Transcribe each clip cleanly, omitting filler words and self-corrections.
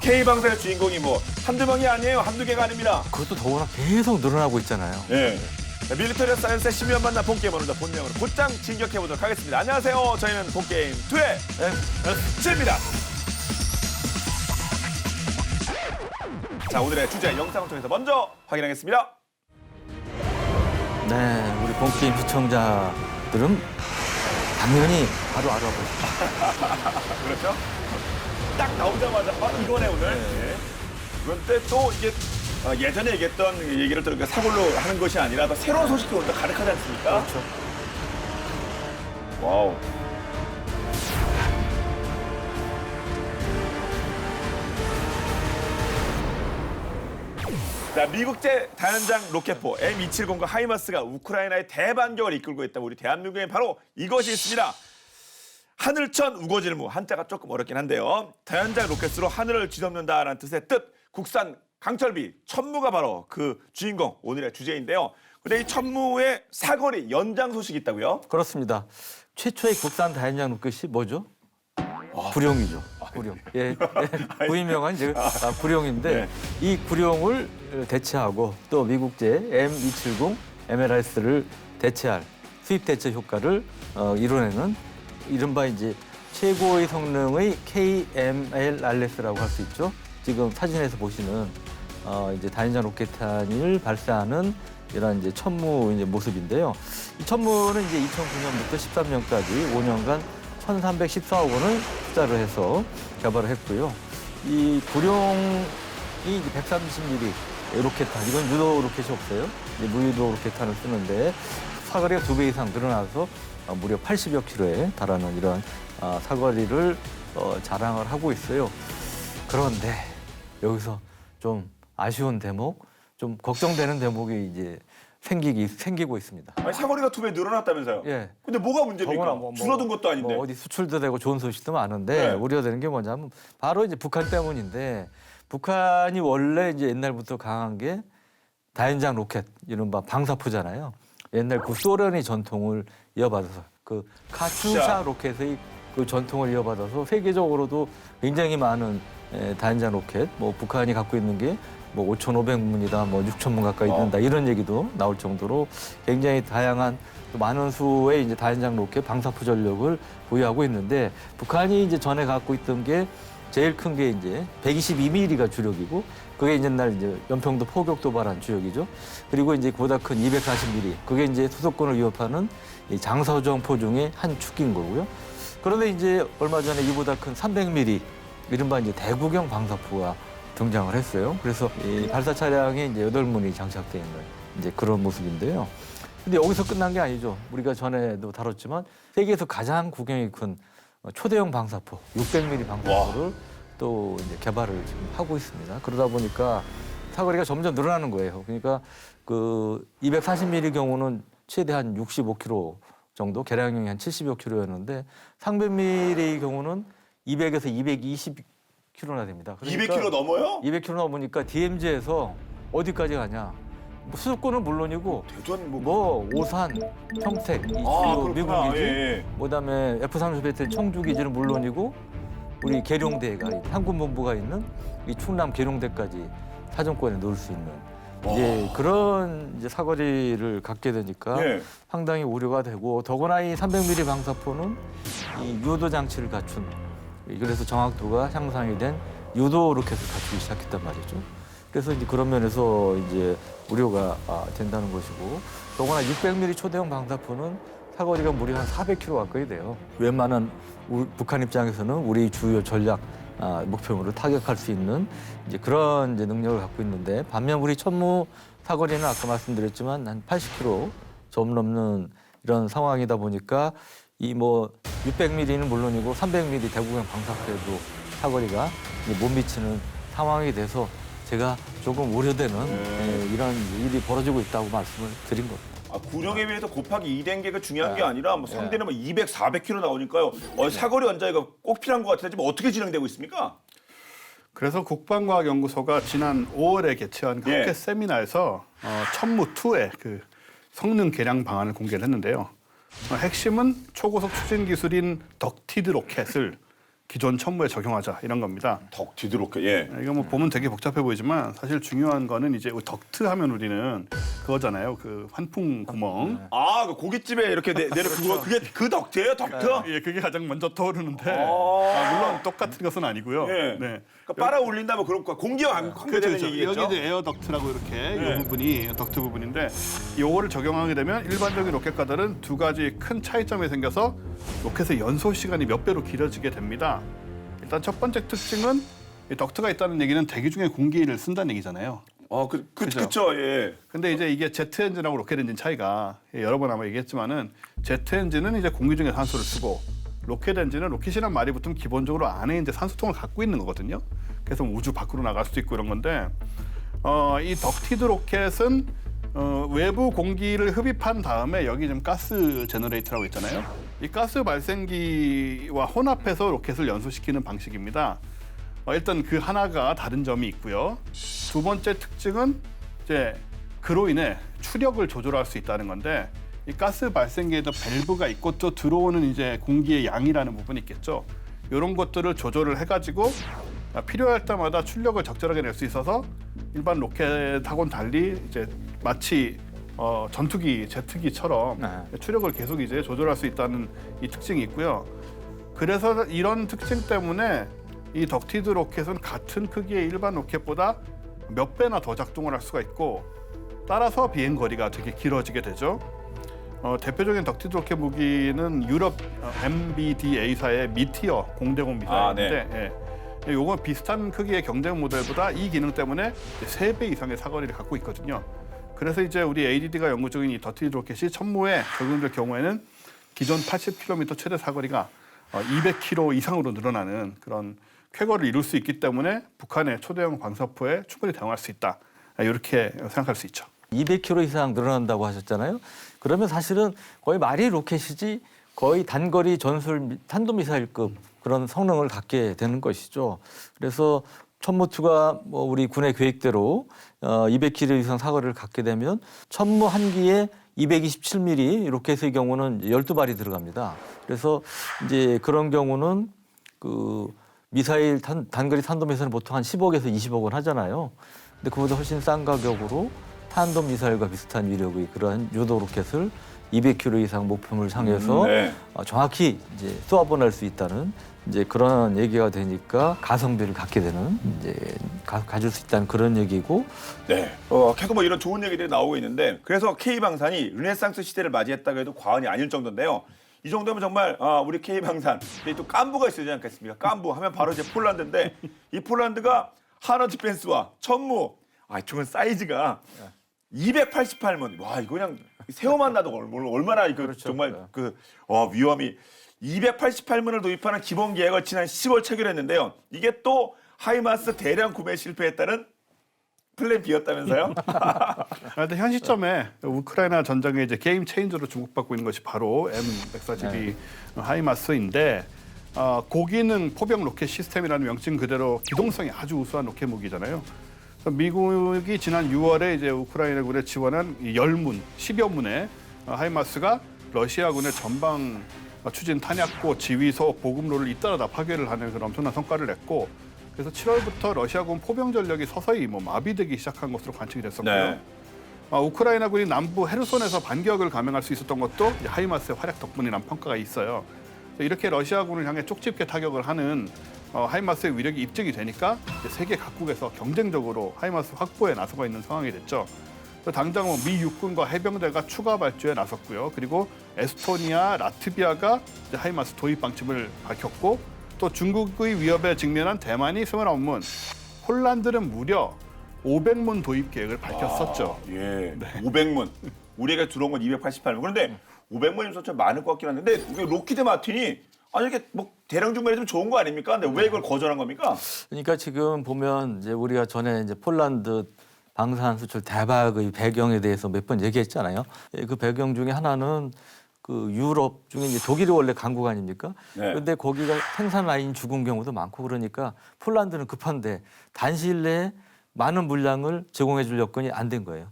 K방사의 주인공이 뭐 한두 명이 아니에요. 한두 개가 아닙니다. 그것도 더구나 계속 늘어나고 있잖아요. 네. 밀리터리 사이언스의 심의원 만나 본게임 오늘도 본능으로 곧장 진격해보도록 하겠습니다. 안녕하세요. 저희는 본게임 2의 MC입니다. 자, 오늘의 주제 영상을 통해서 먼저 확인하겠습니다. 네, 우리 본게임 시청자들은 당연히 바로 알아보죠. 그렇죠? 딱 나오자마자 이거네 오늘. 네. 그런데 또 이게 예전에 얘기했던 얘기를 또 사골로 하는 것이 아니라 또 새로운 소식도 오늘 가득하지 않습니까? 그렇죠. 와우. 자, 미국제 다연장 로켓포 M270과 하이마스가 우크라이나의 대반격을 이끌고 있다. 우리 대한민국에 바로 이것이 있습니다. 하늘천 우거질무, 한자가 조금 어렵긴 한데요. 다연장 로켓으로 하늘을 뒤덮는다라는 뜻의 뜻, 국산 강철비 천무가 바로 그 주인공, 오늘의 주제인데요. 근데 이 천무의 사거리 연장 소식이 있다고요? 그렇습니다. 최초의 국산 다연장 로켓이 뭐죠? 구룡이죠. 구룡. 예, 부임명은 이제 구룡인데 네. 이 구룡을 대체하고 또 미국제 M270 MLRS를 대체할 수입 대체 효과를 이뤄내는 이른바 이제 최고의 성능의 KMLRS라고 할 수 있죠. 지금 사진에서 보시는 이제 다연장 로켓탄을 발사하는 이런 이제 천무 이제 모습인데요. 이 천무는 이제 2009년부터 13년까지 5년간 1,314억 원을 투자를 해서 개발을 했고요. 이 구룡이 이제 130mm 로켓탄, 이건 유도 로켓이 없어요. 이제 무유도 로켓탄을 쓰는데 사거리가 2배 이상 늘어나서 무려 80여 킬로에 달하는 이런 사거리를 자랑을 하고 있어요. 그런데 여기서 좀 아쉬운 대목, 좀 걱정되는 대목이 이제 생기고 있습니다. 아니, 사거리가 2배 늘어났다면서요? 예. 근데 뭐가 문제입니까? 더구나 줄어든 것도 아닌데. 어디 수출도 되고 좋은 소식도 많은데 네. 우려되는 게 뭐냐면 바로 이제 북한 때문인데 북한이 원래 이제 옛날부터 강한 게 다연장 로켓, 이른바 방사포잖아요. 옛날 그 소련의 전통을 이어받아서 그 카투샤 로켓의 그 전통을 이어받아서 세계적으로도 굉장히 많은 다연장 로켓, 뭐 북한이 갖고 있는 게 뭐 5,500문이다, 뭐 6,000문 가까이 된다 이런 얘기도 나올 정도로 굉장히 다양한 또 많은 수의 이제 다연장 로켓 방사포 전력을 보유하고 있는데 북한이 이제 전에 갖고 있던 게 제일 큰 게 이제 122mm가 주력이고 그게 이제 옛날 이제 연평도 포격 도발한 주력이죠. 그리고 이제 그보다 큰 240mm 그게 이제 수도권을 위협하는 이 장사정 포 중에 한 축인 거고요. 그런데 이제 얼마 전에 이보다 큰 300mm 이른바 이제 대구경 방사포가 등장을 했어요. 그래서 이 발사 차량에 이제 8문이 장착되어 있는 이제 그런 모습인데요. 근데 여기서 끝난 게 아니죠. 우리가 전에도 다뤘지만 세계에서 가장 구경이 큰 초대형 방사포, 600mm 방사포를 또 이제 개발을 지금 하고 있습니다. 그러다 보니까 사거리가 점점 늘어나는 거예요. 그러니까 그 240mm 경우는 최대한 65km 정도, 개량형이 한 70여 km였는데 300mm의 경우는 200에서 220km나 됩니다. 그러니까 200km 넘어요? 200km 넘으니까 DMZ에서 어디까지 가냐? 뭐 수도권은 물론이고 대전 뭐 오산, 평택, 이 주요 미국 기지, 예. 그다음에 F-35 청주 기지는 물론이고 우리 계룡대가 항군본부가 있는 이 충남 계룡대까지 사정권에 놓을 수 있는 이제 그런 이제 사거리를 갖게 되니까 예. 상당히 우려가 되고 더구나 이 300mm 방사포는 이 유도 장치를 갖춘 그래서 정확도가 향상이 된 유도 로켓을 갖추기 시작했단 말이죠. 그래서 이제 그런 면에서 이제 우려가 된다는 것이고 더구나 600mm 초대형 방사포는 사거리가 무려 한 400km 가까이 돼요. 웬만한 북한 입장에서는 우리 주요 전략 목표물을 타격할 수 있는 이제 그런 이제 능력을 갖고 있는데 반면 우리 천무 사거리는 아까 말씀드렸지만 한 80km 좀 넘는 이런 상황이다 보니까 이 뭐 600mm는 물론이고 300mm 대구경 방사포에도 사거리가 이제 못 미치는 상황이 돼서 제가 조금 우려되는 이런 일이 벌어지고 있다고 말씀을 드린 겁니다. 구룡에 비해서 곱하기 2된 게 중요한 게 아니라 뭐 상대는 뭐 200, 400km 나오니까요. 사거리 연장이 꼭 필요한 것 같은데 지금 어떻게 진행되고 있습니까? 그래서 국방과학연구소가 지난 5월에 개최한 그 학회 세미나에서 천무2의 그 성능 개량 방안을 공개를 했는데요. 핵심은 초고속 추진 기술인 덕티드 로켓을 기존 천무에 적용하자 이런 겁니다. 덕티드 로켓. 예. 이거 뭐 보면 되게 복잡해 보이지만 사실 중요한 거는 이제 덕트 하면 우리는 그거잖아요. 그 환풍 구멍. 아, 그 고깃집에 이렇게 내려 그게 그 덕트예요, 덕트? 예, 그게 가장 먼저 떠오르는데 아. 물론 똑같은 것은 아니고요. 예. 네. 그러니까 빨아 올린다 뭐 그런 거 공기와 관계되는 그렇죠. 얘기겠죠. 여기 이제 에어 덕트라고 이렇게 네. 이 부분이 덕트 부분인데 요거를 적용하게 되면 일반적인 로켓과들은 두 가지 큰 차이점이 생겨서 로켓의 연소 시간이 몇 배로 길어지게 됩니다. 일단 첫 번째 특징은 이 덕트가 있다는 얘기는 대기 중에 공기를 쓴다는 얘기잖아요. 그쵸, 예. 근데 이제 이게 제트 엔진하고 로켓 엔진 차이가 여러 번 아마 얘기했지만은 제트 엔진은 이제 공기 중에 산소를 쓰고 로켓 엔진은 로켓이란 말이 붙으면 기본적으로 안에 이제 산소통을 갖고 있는 거거든요. 그래서 우주 밖으로 나갈 수도 있고 이런 건데 이 덕티드 로켓은 외부 공기를 흡입한 다음에 여기 지금 가스 제너레이터라고 있잖아요. 이 가스 발생기와 혼합해서 로켓을 연소시키는 방식입니다. 일단 그 하나가 다른 점이 있고요. 두 번째 특징은 이제 그로 인해 추력을 조절할 수 있다는 건데 이 가스 발생기에도 밸브가 있고 또 들어오는 이제 공기의 양이라는 부분이 있겠죠. 이런 것들을 조절을 해가지고 필요할 때마다 출력을 적절하게 낼 수 있어서 일반 로켓하고는 달리 이제 마치 전투기, 제트기처럼 추력을 계속 이제 조절할 수 있다는 이 특징이 있고요. 그래서 이런 특징 때문에 이 덕티드 로켓은 같은 크기의 일반 로켓보다 몇 배나 더 작동을 할 수가 있고 따라서 비행 거리가 되게 길어지게 되죠. 대표적인 덕티드 로켓 무기는 유럽 MBDA사의 미티어 공대공 미사일인데 요건 비슷한 크기의 경쟁 모델보다 이 기능 때문에 3배 이상의 사거리를 갖고 있거든요. 그래서 이제 우리 ADD가 연구 중인 이 덕티드 로켓이 천무에 적용될 경우에는 기존 80km 최대 사거리가 200km 이상으로 늘어나는 그런 쾌거를 이룰 수 있기 때문에 북한의 초대형 방사포에 충분히 대응할 수 있다. 이렇게 생각할 수 있죠. 200km 이상 늘어난다고 하셨잖아요. 그러면 사실은 거의 말이 로켓이지 거의 단거리 전술 탄도미사일급 그런 성능을 갖게 되는 것이죠. 그래서 천무2가 뭐 우리 군의 계획대로 200km 이상 사거리를 갖게 되면 천무 한 기에 227mm 로켓의 경우는 12발이 들어갑니다. 그래서 이제 그런 경우는 그 미사일 단거리 탄도미사일은 보통 한 10억에서 20억 원 하잖아요. 근데 그보다 훨씬 싼 가격으로 탄도미사일과 비슷한 위력의 그러한 유도 로켓을 200km 이상 목표물 향해서 정확히 이제 쏘아보낼 수 있다는 이제 그런 얘기가 되니까 가성비를 갖게 되는 이제 가질 수 있다는 그런 얘기고. 네. 계속 뭐 이런 좋은 얘기들이 나오고 있는데 그래서 K방산이 르네상스 시대를 맞이했다고 해도 과언이 아닐 정도인데요. 이 정도면 정말 우리 K방산 또 깐부가 있어야 되지 않겠습니까? 깐부 하면 바로 이제 폴란드인데 이 폴란드가 하너 디펜스와 천무 총은 사이즈가 288문. 와 이거 그냥 새우만 나도 얼마나 이거 그렇죠. 정말 위험이 288문을 도입하는 기본 계획을 지난 10월 체결했는데요. 이게 또 하이마스 대량 구매 실패에 따른 플랜 B였다면서요? 그런데 현 시점에 우크라이나 전장의 이제 게임 체인저로 주목받고 있는 것이 바로 M142 하이마스인데 고기능 포병 로켓 시스템이라는 명칭 그대로 기동성이 아주 우수한 로켓 무기잖아요. 미국이 지난 6월에 이제 우크라이나군에 지원한 10여 문의 하이마스가 러시아군의 전방 추진 탄약고, 지휘소, 보급로를 잇따라 다 파괴를 하는 그런 엄청난 성과를 냈고 그래서 7월부터 러시아군 포병 전력이 서서히 마비되기 시작한 것으로 관측이 됐었고요. 네. 우크라이나군이 남부 헤르손에서 반격을 감행할 수 있었던 것도 하이마스의 활약 덕분이라는 평가가 있어요. 이렇게 러시아군을 향해 쪽집게 타격을 하는 하이마스의 위력이 입증이 되니까 이제 세계 각국에서 경쟁적으로 하이마스 확보에 나서고 있는 상황이 됐죠. 당장 미 육군과 해병대가 추가 발주에 나섰고요. 그리고 에스토니아, 라트비아가 이제 하이마스 도입 방침을 밝혔고 또 중국의 위협에 직면한 대만이 29문, 폴란드는 무려 500문 도입 계획을 밝혔었죠. 예, 500문. 우리가 들어온 건 288문. 그런데 500문이면 좀 많을 것 같긴 한데 로키드 마틴이 이렇게 뭐 대량 주문해주면 좋은 거 아닙니까? 근데 왜 이걸 거절한 겁니까? 그러니까 지금 보면 이제 우리가 전에 이제 폴란드 방산 수출 대박의 배경에 대해서 몇 번 얘기했잖아요. 그 배경 중에 하나는 그 유럽 중에 이제 독일이 원래 강국 아닙니까? 네. 그런데 거기가 생산 라인 죽은 경우도 많고 그러니까 폴란드는 급한데 단시일 내에 많은 물량을 제공해 줄 여건이 안 된 거예요.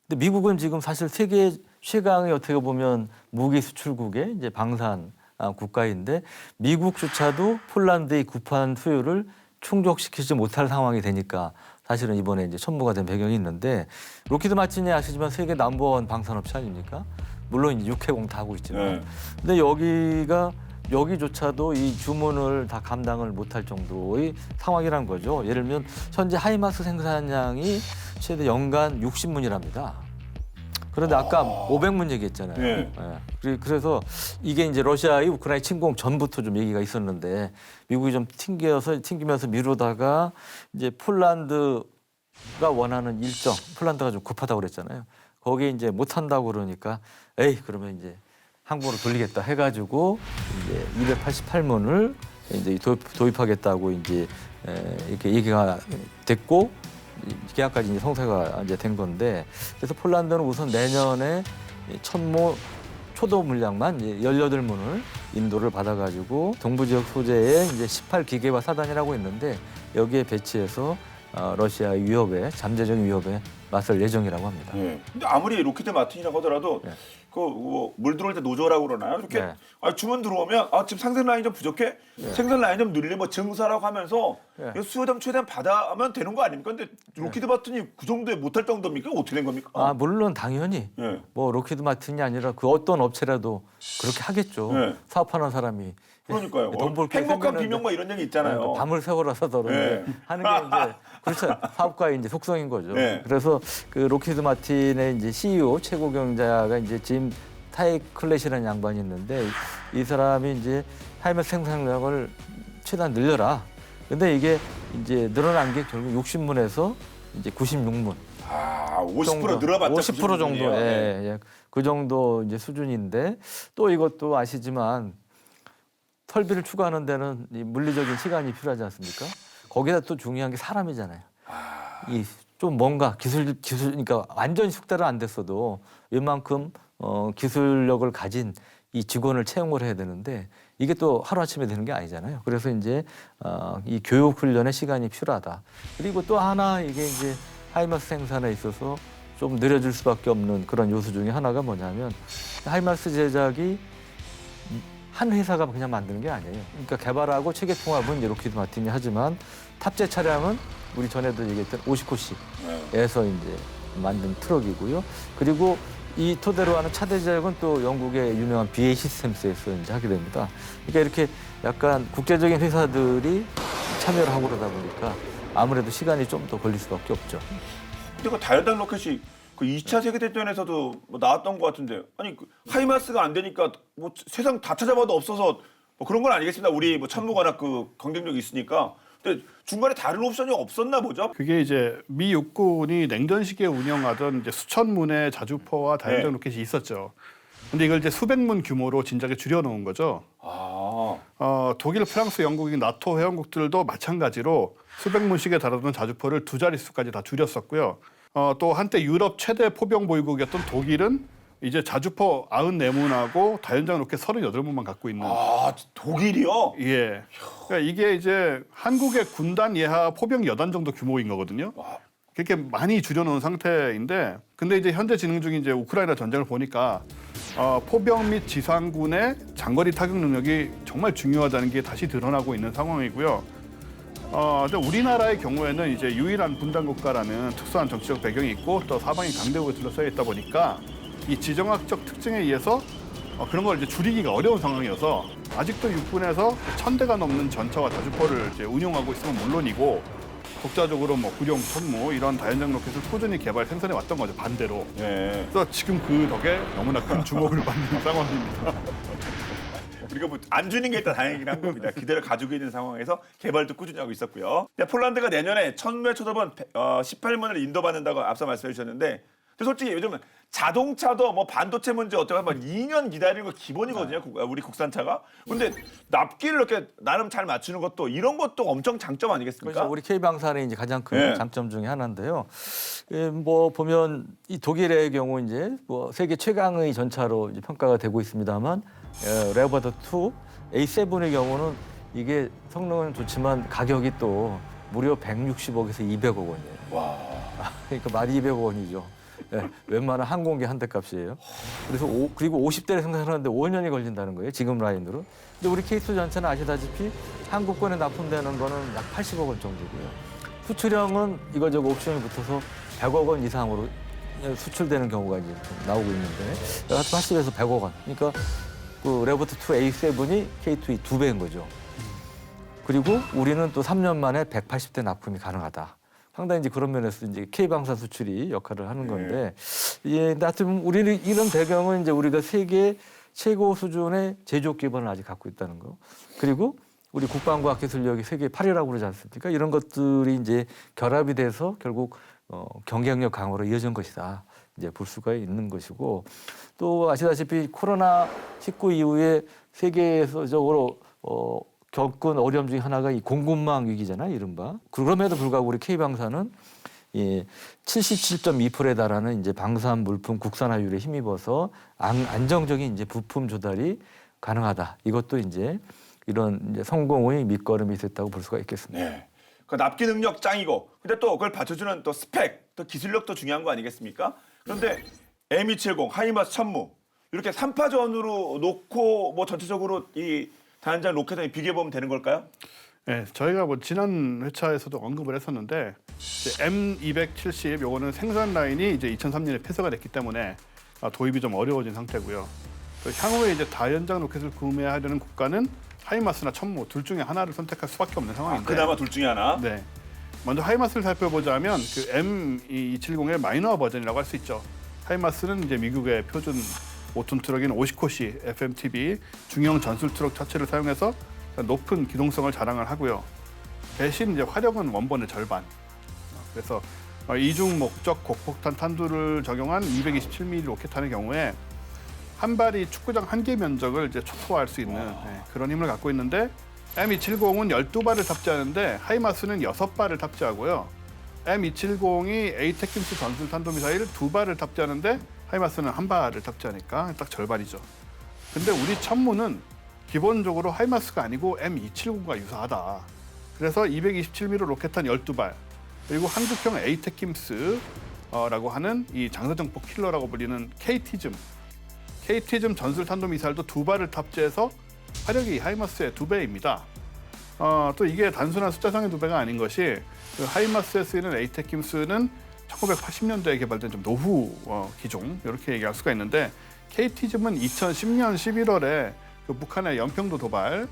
근데 미국은 지금 사실 세계 최강의 어떻게 보면 무기 수출국의 이제 방산 국가인데 미국조차도 폴란드의 구판 수요를 충족시키지 못할 상황이 되니까 사실은 이번에 이제 천무가 된 배경이 있는데 로키드 마틴이 아시지만 세계 넘버원 방산업체 아닙니까? 물론 이제 육해공 다 하고 있지만 근데 여기조차도 이 주문을 다 감당을 못할 정도의 상황이란 거죠. 예를 들면 현재 하이마스 생산량이 최대 연간 60문이랍니다. 그런데 아까 500문 얘기했잖아요. 네. 그래서 이게 이제 러시아의 우크라이나 침공 전부터 좀 얘기가 있었는데 미국이 좀 튕기면서 미루다가 이제 폴란드가 원하는 일정, 폴란드가 좀 급하다고 그랬잖아요. 거기에 이제 못 한다고 그러니까 그러면 이제 항구로 돌리겠다 해가지고 이제 288문을 이제 도입하겠다고 이제 이렇게 얘기가 됐고 계약까지 이제 성사가 이제 된 건데 그래서 폴란드는 우선 내년에 천모 초도 물량만 이제 18문을 인도를 받아가지고 동부 지역 소재의 이제 18기계화 사단이라고 있는데 여기에 배치해서 러시아의 위협에 잠재적인 위협에 맞설 예정이라고 합니다. 근데 아무리 로키드 마틴이라고 하더라도 물 들어올 때 노조라고 그러나요? 이렇게 네. 주문 들어오면 지금 생산 라인 좀 부족해? 생산 라인 좀 늘리면 뭐 증사라고 하면서 수요담 최대한 받아면 되는 거 아닙니까? 근데 로키드 마틴이 그 정도에 못할 정도입니까? 어떻게 된 겁니까? 물론 당연히 뭐 로키드 마틴이 아니라 그 어떤 업체라도 그렇게 하겠죠. 사업하는 사람이. 그러니까요. 돈벌 행복한 비명 뭐 이런 얘기 있잖아요. 밤을 새워라서 하는 게 이제 그렇죠. 사업가의 이제 속성인 거죠. 그래서 그 로키드 마틴의 이제 CEO 최고 경자가 이제 짐 타이클렛이라는 양반이 있는데 이 사람이 이제 하이마스 생산량을 최대한 늘려라. 근데 이게 이제 늘어난 게 결국 60문에서 이제 96문. 50% 늘어봤자 50% 정도. 그 정도 이제 수준인데 또 이것도 아시지만 설비를 추가하는 데는 이 물리적인 시간이 필요하지 않습니까? 거기다 또 중요한 게 사람이잖아요. 이 좀 뭔가 기술 그러니까 완전히 숙달은 안 됐어도 웬만큼 기술력을 가진 이 직원을 채용을 해야 되는데 이게 또 하루아침에 되는 게 아니잖아요. 그래서 이제 이 교육 훈련의 시간이 필요하다. 그리고 또 하나 이게 이제 하이마스 생산에 있어서 좀 느려질 수밖에 없는 그런 요소 중에 하나가 뭐냐면 하이마스 제작이 한 회사가 그냥 만드는 게 아니에요. 그러니까 개발하고 체계 통합은 이제 로키드 마틴이 하지만 탑재 차량은 우리 전에도 얘기했던 오시코시에서 이제 만든 트럭이고요. 그리고 이 토대로 하는 차대 제작은 또 영국의 유명한 BAE 시스템스에서 이제 하게 됩니다. 그러니까 이렇게 약간 국제적인 회사들이 참여를 하고 그러다 보니까 아무래도 시간이 좀 더 걸릴 수밖에 없죠. 근데 그 다연당 로켓이 그 2차 세계대전에서도 뭐 나왔던 것 같은데 아니 하이마스가 안 되니까 뭐 세상 다 찾아봐도 없어서 뭐 그런 건 아니겠습니다. 우리 뭐 천무관학 그 경쟁력이 있으니까. 근데 중간에 다른 옵션이 없었나 보죠? 그게 이제 미 육군이 냉전 시기에 운영하던 이제 수천 문의 자주포와 다연장 로켓이 있었죠. 근데 이걸 이제 수백 문 규모로 진작에 줄여놓은 거죠. 독일, 프랑스, 영국이 나토 회원국들도 마찬가지로 수백 문씩에 달하던 자주포를 두 자릿수까지 다 줄였었고요. 또 한때 유럽 최대 포병 보유국이었던 독일은 이제 자주포 94문하고 다연장 로켓 38문만 갖고 있는. 독일이요? 예. 그러니까 이게 이제 한국의 군단 예하 포병 여단 정도 규모인 거거든요. 그렇게 많이 줄여놓은 상태인데, 근데 이제 현재 진행 중인 이제 우크라이나 전쟁을 보니까 포병 및 지상군의 장거리 타격 능력이 정말 중요하다는 게 다시 드러나고 있는 상황이고요. 근데 우리나라의 경우에는 이제 유일한 분단 국가라는 특수한 정치적 배경이 있고 또 사방이 강대국에 둘러싸여 있다 보니까 이 지정학적 특징에 의해서 그런 걸 이제 줄이기가 어려운 상황이어서 아직도 육군에서 1000대가 넘는 전차와 자주포를 이제 운용하고 있으면 물론이고 독자적으로 뭐 구룡, 천무 이런 다연장 로켓을 꾸준히 개발 생산해 왔던 거죠, 반대로. 그래서 지금 그 덕에 너무나 큰 주목을 받는 상황입니다. 우리가 뭐 안 주는 게 일단 다행이긴 한 겁니다. 그대로 가지고 있는 상황에서 개발도 꾸준히 하고 있었고요. 폴란드가 내년에 천무의 초도번 18문을 인도받는다고 앞서 말씀해 주셨는데 근데 솔직히 요즘은 자동차도 뭐 반도체 문제 어쩌고 하면 2년 기다리는 거 기본이거든요. 우리 국산차가. 근데 납기를 이렇게 나름 잘 맞추는 것도 이런 것도 엄청 장점 아니겠습니까? 그렇죠. 우리 K방산의 이제 가장 큰 장점 중에 하나인데요. 뭐 보면 이 독일의 경우 이제 뭐 세계 최강의 전차로 이제 평가가 되고 있습니다만 레오파드 2 A7의 경우는 이게 성능은 좋지만 가격이 또 무려 160억에서 200억 원이에요. 그러니까 말이 200억 원이죠. 예, 웬만한 항공기 한 대 값이에요. 그래서 그리고 50대를 생산하는데 5년이 걸린다는 거예요. 지금 라인으로. 근데 우리 K2 전차는 아시다시피 한국권에 납품되는 거는 약 80억 원 정도고요. 수출형은 이거저거 옵션이 붙어서 100억 원 이상으로 수출되는 경우가 이제 좀 나오고 있는데, 하여튼 80에서 100억 원. 그러니까 그 레버트 2 A7이 K2의 2배인 거죠. 그리고 우리는 또 3년 만에 180대 납품이 가능하다. 상당히 이제 그런 면에서 이제 K방사 수출이 역할을 하는 건데, 예, 근데 하여튼 우리는 이런 배경은 이제 우리가 세계 최고 수준의 제조업 기반을 아직 갖고 있다는 거. 그리고 우리 국방과학기술력이 세계 8위라고 그러지 않습니까? 이런 것들이 이제 결합이 돼서 결국 경쟁력 강화로 이어진 것이다. 이제 볼 수가 있는 것이고, 또 아시다시피 코로나19 이후에 세계적으로 겪은 어려움 중에 하나가 이 공급망 위기잖아요, 이른바. 그럼에도 불구하고 우리 K방사는 77.2%에 달하는 이제 방산 물품 국산화율에 힘입어서 안정적인 이제 부품 조달이 가능하다. 이것도 이제 이런 이제 성공의 밑거름이 됐다고 볼 수가 있겠습니다. 네. 그 납기 능력 짱이고, 근데 또 그걸 받쳐주는 또 스펙, 또 기술력도 중요한 거 아니겠습니까? 그런데 M270, 하이마스 천무 이렇게 3파전으로 놓고 뭐 전체적으로 이 다연장 로켓을 비교해 보면 되는 걸까요? 네, 저희가 뭐 지난 회차에서도 언급을 했었는데 이제 M270 요거는 생산 라인이 이제 2003년에 폐쇄가 됐기 때문에 도입이 좀 어려워진 상태고요. 또 향후에 이제 다연장 로켓을 구매하려는 국가는 하이마스나 천무 둘 중에 하나를 선택할 수밖에 없는 상황인데. 그나마 둘 중에 하나. 네. 먼저 하이마스를 살펴보자면 그 M270의 마이너 버전이라고 할 수 있죠. 하이마스는 이제 미국의 표준 5톤 트럭인 50코시 FMTB 중형 전술 트럭 차체를 사용해서 높은 기동성을 자랑을 하고요. 대신 이제 화력은 원본의 절반. 그래서 이중 목적 고폭탄 탄두를 적용한 227mm 로켓탄의 경우에 한 발이 축구장 한 개 면적을 이제 초토화할 수 있는 그런 힘을 갖고 있는데, M270은 12발을 탑재하는데 하이마스는 6발을 탑재하고요. M270이 에이테킴스 전술 탄도미사일 2발을 탑재하는데 하이마스는 1발을 탑재하니까 딱 절반이죠. 근데 우리 천무는 기본적으로 하이마스가 아니고 M270과 유사하다. 그래서 227mm 로켓탄 12발, 그리고 한국형 에이테킴스라고 하는 이 장사정폭 킬러라고 불리는 KT즘 전술 탄도미사일도 2발을 탑재해서 화력이 하이마스의 2배입니다. 또 이게 단순한 숫자상의 2배가 아닌 것이 그 하이마스에 쓰이는 에이테킴스는 1980년대에 개발된 좀 노후 기종 이렇게 얘기할 수가 있는데, KT즘은 2010년 11월에 그 북한의 연평도 도발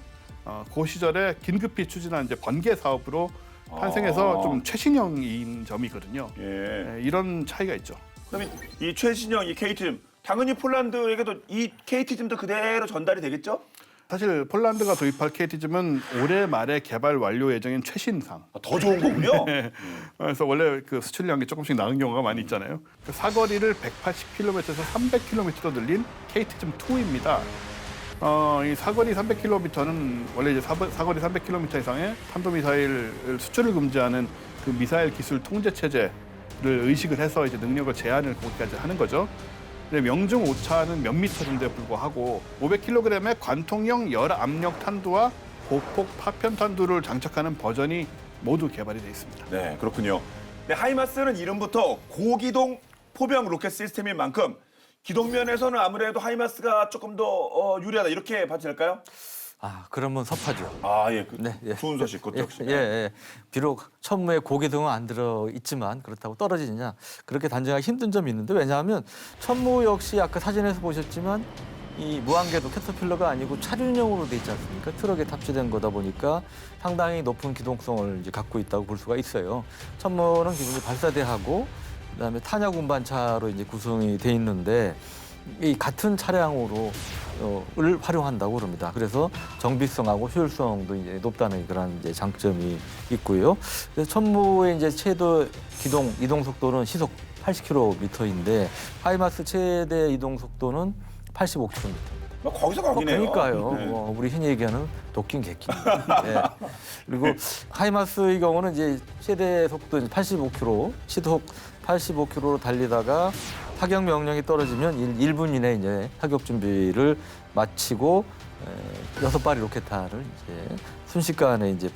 그 시절에 긴급히 추진한 이제 번개 사업으로 탄생해서 좀 최신형인 점이거든요. 예. 이런 차이가 있죠. 그러면 이 최신형 이 KT즘 당연히 폴란드에게도 이 KT즘도 그대로 전달이 되겠죠? 사실 폴란드가 도입할 KT즘은 올해 말에 개발 완료 예정인 최신상. 더 좋은 거군요. 그래서 원래 그 수출량이 조금씩 나은 경우가 많이 있잖아요. 그 사거리를 180km에서 300km로 늘린 KT즘 2입니다. 이 사거리 300km는 원래 이제 사거리 300km 이상의 탄도미사일 수출을 금지하는 그 미사일 기술 통제 체제를 의식을 해서 이제 능력을 제한을 거기까지 하는 거죠. 명중 오차는 몇 미터 정도에 불과하고 500kg의 관통형 열압력 탄두와 고폭 파편 탄두를 장착하는 버전이 모두 개발이 되어 있습니다. 네, 그렇군요. 네, 하이마스는 이름부터 고기동 포병 로켓 시스템인 만큼 기동면에서는 아무래도 하이마스가 조금 더 유리하다 이렇게 봐도 될까요? 그러면 섭하죠. 예, 네, 예. 좋은 소식 그것도 역시. 예. 비록 천무에 고기등은 안 들어 있지만 그렇다고 떨어지느냐, 그렇게 단정하기 힘든 점이 있는데, 왜냐하면 천무 역시 아까 사진에서 보셨지만 이 무한궤도 캐터필러가 아니고 차륜형으로 돼 있지 않습니까? 트럭에 탑재된 거다 보니까 상당히 높은 기동성을 이제 갖고 있다고 볼 수가 있어요. 천무는 기본적으로 발사대하고 그다음에 탄약 운반차로 이제 구성이 돼 있는데, 이 같은 차량으로 을 활용한다고 그럽니다. 그래서 정비성하고 효율성도 이제 높다는 그런 이제 장점이 있고요. 그래서 천무의 이제 최대 이동 속도는 시속 80km인데 하이마스 최대 이동 속도는 85km. 거기서 거기네요. 그러니까요. 네. 우리 흔히 얘기하는 도끼는 개끼입니다. 네. 그리고 하이마스의 경우는 이제 최대 속도 85km, 시속 85km로 달리다가 타격 명령이 떨어지면 1분 이내에 이제 타격 준비를 마치고 6발의 로켓탄을 이제 순식간에 이제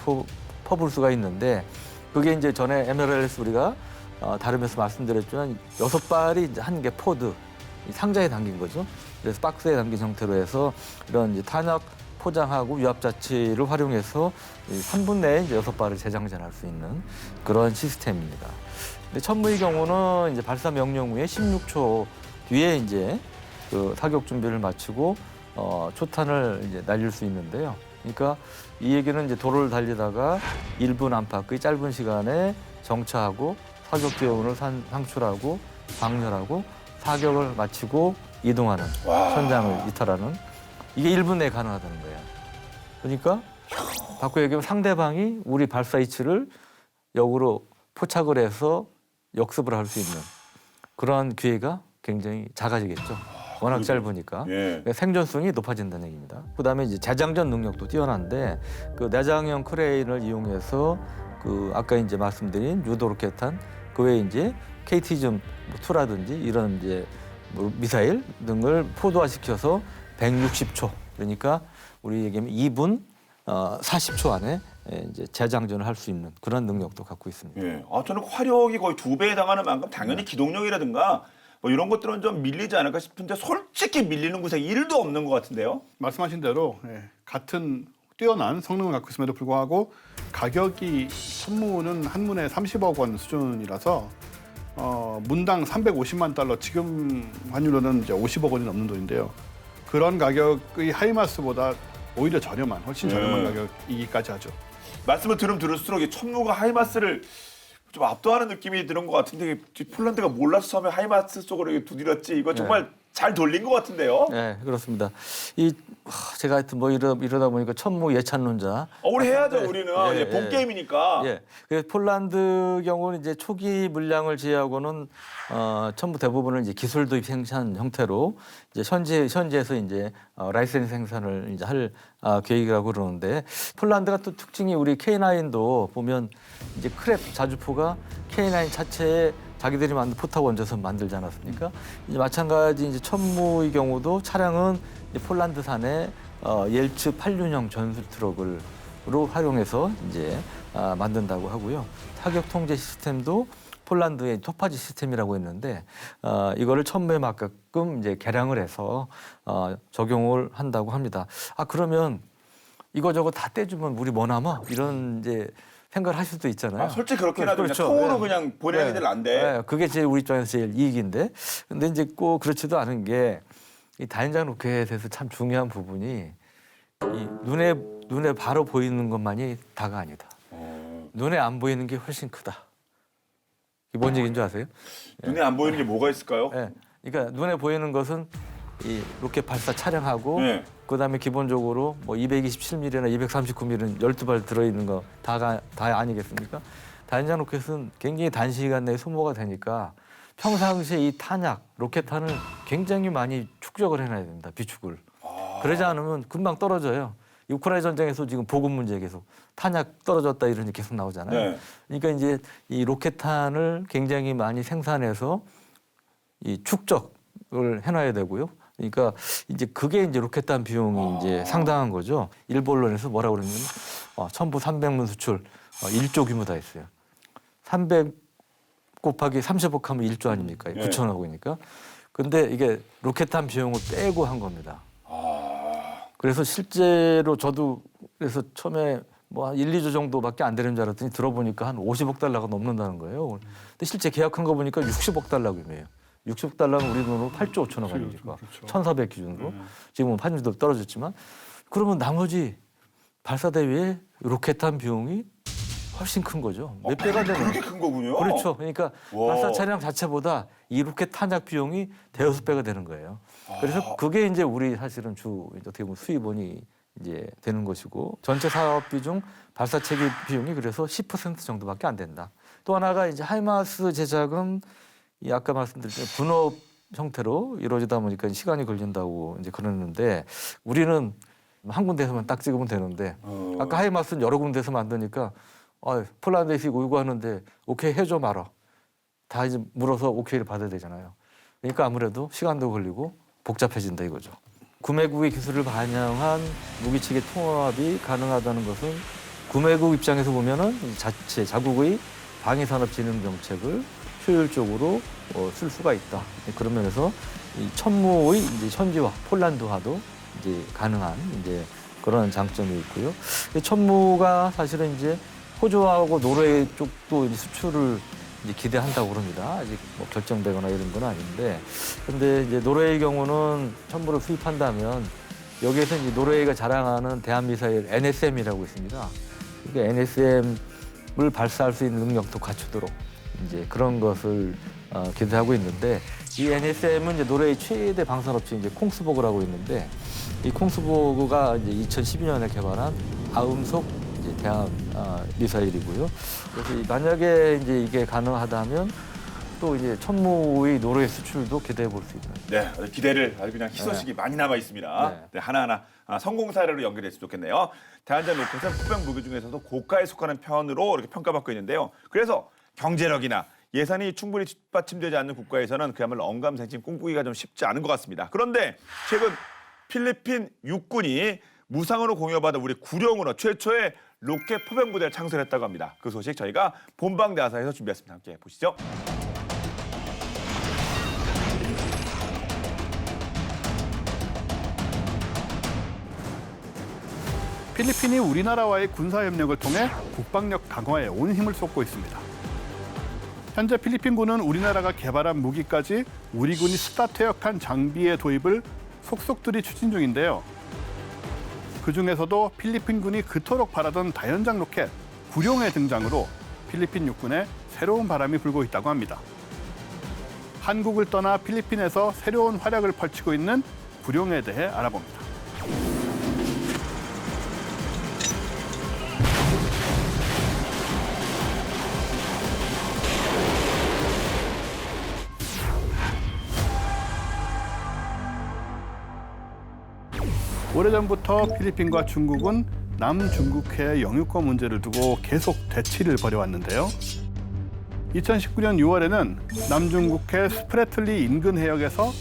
퍼볼 수가 있는데, 그게 이제 전에 MLRS 우리가 다루면서 말씀드렸지만 6발이 이제 한 개 포드 이 상자에 담긴 거죠. 그래서 박스에 담긴 형태로 해서 이런 이제 탄약 포장하고 유압 자치를 활용해서 3분 내에 이제 6발을 재장전할 수 있는 그런 시스템입니다. 근데 천무의 경우는 이제 발사 명령 후에 16초 뒤에 이제 그 사격 준비를 마치고 초탄을 이제 날릴 수 있는데요. 그러니까 이 얘기는 이제 도로를 달리다가 1분 안팎의 짧은 시간에 정차하고 사격 대원을 상출하고 방열하고 사격을 마치고 이동하는 현장을 이탈하는 이게 1분 내에 가능하다는 거예요. 그러니까 바꿔 얘기하면 상대방이 우리 발사 위치를 역으로 포착을 해서 역습을 할 수 있는 그런 기회가 굉장히 작아지겠죠. 워낙 짧으니까 그러니까 생존성이 높아진다는 얘기입니다. 그다음에 이제 재장전 능력도 뛰어난데 그 내장형 크레인을 이용해서 그 아까 이제 말씀드린 유도 로켓탄 그 외에 이제 KT즘 2라든지 이런 이제 뭐 미사일 등을 포도화시켜서 160초 그러니까 우리 얘기하면 2분 40초 안에 이제 재장전을 할 수 있는 그런 능력도 갖고 있습니다. 예. 저는 화력이 거의 2배에 해당하는 만큼 당연히 기동력이라든가 뭐 이런 것들은 좀 밀리지 않을까 싶은데 솔직히 밀리는 구석이 1도 없는 것 같은데요. 말씀하신 대로 같은 뛰어난 성능을 갖고 있음에도 불구하고 가격이 천무는 한 문에 30억 원 수준이라서 문당 350만 달러 지금 환율로는 이제 50억 원이 넘는 돈인데요. 그런 가격의 하이마스보다 오히려 저렴한 훨씬 저렴한 가격이기까지 하죠. 말씀을 들을수록 이 천무가 하이마스를 좀 압도하는 느낌이 드는 것 같은데 폴란드가 몰라서 처음에 하이마스 쪽으로 두드렸지 이거 정말 잘 돌린 것 같은데요. 네, 그렇습니다. 제가 하여튼 뭐 이러다 보니까 천무 예찬론자. 우리 해야죠, 우리는. 본 게임이니까. 예. 그래서 폴란드 경우는 이제 초기 물량을 제외하고는 전부 대부분을 이제 기술 도입 생산 형태로 이제 현지에서 이제 라이센스 생산을 이제 할 계획이라고 그러는데 폴란드가 또 특징이 우리 K9도 보면 이제 크랩 자주포가 K9 자체에 자기들이 만든 포탑 얹어서 만들지 않았습니까? 이제 마찬가지 이제 천무의 경우도 차량은 이제 폴란드산의 옐츠 86형 전술 트럭으로 활용해서 이제 만든다고 하고요. 사격 통제 시스템도 폴란드의 토파지 시스템이라고 했는데 이거를 천무에 맞게끔 이제 개량을 해서 적용을 한다고 합니다. 그러면 이거저거 다 떼주면 우리 뭐 남아? 이런 이제 생각을 할 수도 있잖아요. 솔직히 그렇긴 하죠. 그렇죠. 통으로 그냥 보내기들 안 돼. 네, 그게 제일 우리 입장에서 제일 이익인데, 근데 이제 꼭 그렇지도 않은 게 이 다연장 로켓에서 참 중요한 부분이 이 눈에 바로 보이는 것만이 다가 아니다. 눈에 안 보이는 게 훨씬 크다. 이게 뭔 얘기인 줄 아세요? 눈에 안 보이는 게 뭐가 있을까요? 네, 그러니까 눈에 보이는 것은 이 로켓 발사 차량하고 그다음에 기본적으로 뭐 227mm나 239mm는 12발 들어있는 거 다 아니겠습니까? 다연장 로켓은 굉장히 단시간 내에 소모가 되니까 평상시에 이 탄약, 로켓탄을 굉장히 많이 축적을 해놔야 됩니다. 비축을. 그러지 않으면 금방 떨어져요. 우크라이나 전쟁에서 지금 보급 문제 계속 탄약 떨어졌다 이런 게 계속 나오잖아요. 그러니까 이제 이 로켓탄을 굉장히 많이 생산해서 이 축적을 해놔야 되고요. 그러니까 이제 그게 이제 로켓탄 비용이 이제 상당한 거죠. 일부 언론에서 뭐라 그러냐면 첨부 300문 수출 1조 규모다 했어요. 300 곱하기 30억 하면 1조 아닙니까? 9천억이니까. 근데 이게 로켓탄 비용을 빼고 한 겁니다. 그래서 실제로 저도 그래서 처음에 뭐 한 1, 2조 정도밖에 안 되는 줄 알았더니 들어보니까 한 50억 달러가 넘는다는 거예요. 근데 실제 계약한 거 보니까 60억 달러 규모예요. 60억 달러는 우리 돈으로 8조 5천억 아닙니까? 1,400 기준으로. 지금은 환율도 떨어졌지만 그러면 나머지 발사 대회에 로켓탄 비용이 훨씬 큰 거죠. 몇 배가 되는 그렇게 큰 거군요. 그렇죠. 그러니까 발사 차량 자체보다 이 로켓 탄약 비용이 대여섯 배가 되는 거예요. 그래서 그게 이제 우리 사실은 어떻게 보면 수입원이 이제 되는 것이고 전체 사업비 중 발사 체계 비용이 그래서 10% 정도밖에 안 된다. 또 하나가 이제 하이마스 제작은 이 아까 말씀드렸던 분업 형태로 이루어지다 보니까 시간이 걸린다고 이제 그러는데 우리는 한 군데서만 딱 찍으면 되는데 아까 하이마스는 여러 군데서 만드니까 폴란드에서 이거 요구하는데 오케이 해줘 말아. 다 이제 물어서 오케이를 받아야 되잖아요. 그러니까 아무래도 시간도 걸리고 복잡해진다 이거죠. 구매국의 기술을 반영한 무기체계 통합이 가능하다는 것은 구매국 입장에서 보면은 자국의 방위산업진흥 정책을 효율적으로 쓸 수가 있다. 그런 면에서 이 천무의 이제 현지화, 폴란드화도 이제 가능한 이제 그런 장점이 있고요. 천무가 사실은 이제 호주하고 노르웨이 쪽도 이제 수출을 이제 기대한다고 그럽니다. 아직 뭐 결정되거나 이런 건 아닌데, 근데 이제 노르웨이 경우는 천무를 수입한다면 여기에서 이제 노르웨이가 자랑하는 대한미사일 NSM이라고 있습니다. 그러니까 NSM을 발사할 수 있는 능력도 갖추도록 이제 그런 것을 기대하고 있는데, 이 NSM은 이제 노르웨이 최대 방산업체 이제 콩스보그라고 있는데, 이 콩스보그가 이제 2012년에 개발한 아음속 이제 대함 미사일이고요. 그래서 만약에 이제 이게 가능하다면 또 이제 천무의 노르웨이 수출도 기대해 볼 수 있는. 네, 아주 기대를 아주 그냥 희소식이 많이 남아 있습니다. 네. 네, 하나하나 성공 사례로 연결됐으면 좋겠네요. 대한장 로켓은 포병 무기 중에서도 고가에 속하는 편으로 이렇게 평가받고 있는데요. 그래서 경제력이나 예산이 충분히 뒷받침되지 않는 국가에서는 그야말로 언감생심 꿈꾸기가 좀 쉽지 않은 것 같습니다. 그런데 최근 필리핀 육군이 무상으로 공여받은 우리 구룡으로 최초의 로켓 포병 부대를 창설했다고 합니다. 그 소식 저희가 본방대하사에서 준비했습니다. 함께 보시죠. 필리핀이 우리나라와의 군사협력을 통해 국방력 강화에 온 힘을 쏟고 있습니다. 현재 필리핀군은 우리나라가 개발한 무기까지 우리 군이 스타 퇴역한 장비의 도입을 속속들이 추진 중인데요. 그중에서도 필리핀군이 그토록 바라던 다연장 로켓 구룡의 등장으로 필리핀 육군에 새로운 바람이 불고 있다고 합니다. 한국을 떠나 필리핀에서 새로운 활약을 펼치고 있는 구룡에 대해 알아봅니다. 오래전부터 필리핀과 중국은 남중국해의 영유권 문제를 두고 계속 대치를 벌여왔는데요. 2019년 6월에는 남중국해 스프레틀리 인근 해역에서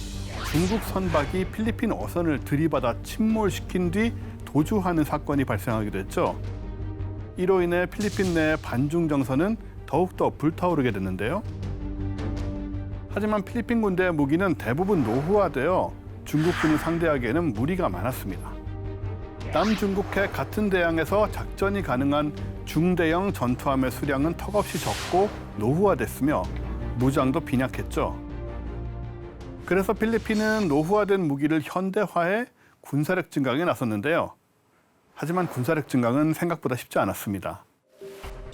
중국 선박이 필리핀 어선을 들이받아 침몰시킨 뒤 도주하는 사건이 발생하기도 했죠. 이로 인해 필리핀 내 반중 정서는 더욱더 불타오르게 됐는데요. 하지만 필리핀 군대의 무기는 대부분 노후화되어 중국군을 상대하기에는 무리가 많았습니다. 남중국해 같은 대양에서 작전이 가능한 중대형 전투함의 수량은 턱없이 적고 노후화됐으며 무장도 빈약했죠. 그래서 필리핀은 노후화된 무기를 현대화해 군사력 증강에 나섰는데요. 하지만 군사력 증강은 생각보다 쉽지 않았습니다.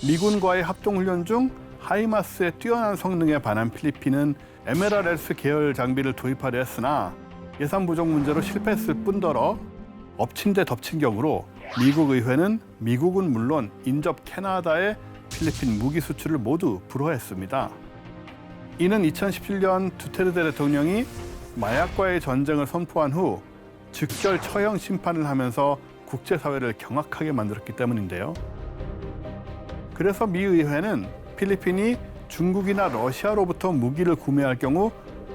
미군과의 합동훈련 중 하이마스의 뛰어난 성능에 반한 필리핀은 MLRS 계열 장비를 도입하려 했으나 예산 부족 문제로 실패했을 뿐더러 엎친 데 덮친 격으로 미국 의회는 미국은 물론 인접 캐나다의 필리핀 무기 수출을 모두 불허했습니다. 이는 2017년 두테르테 대통령이 마약과의 전쟁을 선포한 후 즉결 처형 심판을 하면서 국제사회를 경악하게 만들었기 때문인데요. 그래서 미 의회는 필리핀이 중국이나 러시아로부터 무기를 구매할 경우